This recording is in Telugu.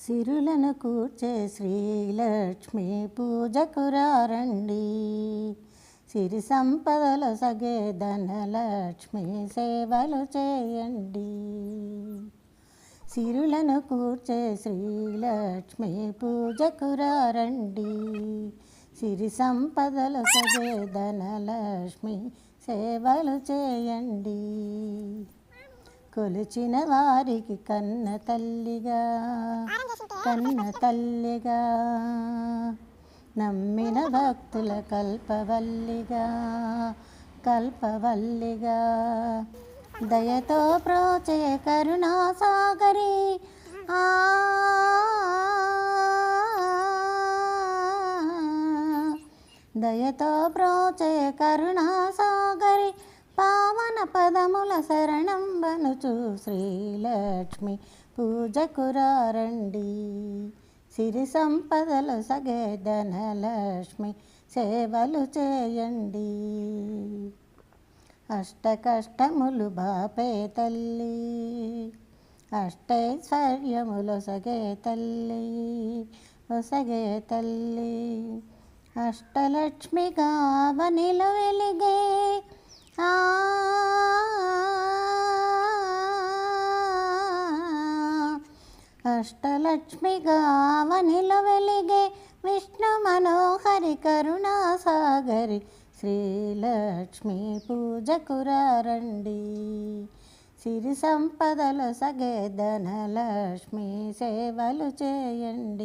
సిరులను కూర్చే శ్రీలక్ష్మి పూజకు రారండి. సిరి సంపదలు సగే ధనలక్ష్మి సేవలు చేయండి. సిరులను కూర్చే శ్రీలక్ష్మి పూజకు రారండి. సిరి సంపదలు సగే ధనలక్ష్మి సేవలు చేయండి. కొలిచిన వారికి కన్న తల్లిగా నమ్మిన భక్తుల కల్పవల్లిగా దయతో ప్రోచే కరుణాసాగరి దయతో ప్రోచే కరుణాసాగరి పావన పదముల శరణం బనుచు శ్రీలక్ష్మి పూజకు రారండి. సిరి సంపదలు సగే ధనలక్ష్మి సేవలు చేయండి. అష్ట కష్టములు బాపే తల్లి, అష్టైశ్వర్యములు సగే తల్లి అష్టలక్ష్మిగా అవనిలో వెలిగే అష్టలక్ష్మిగా అవనిలో వెలిగే విష్ణు మనోహరి కరుణాసాగరి శ్రీలక్ష్మి పూజకు రారండి. సిరి సంపదలు సగే ధనలక్ష్మి సేవలు చేయండి.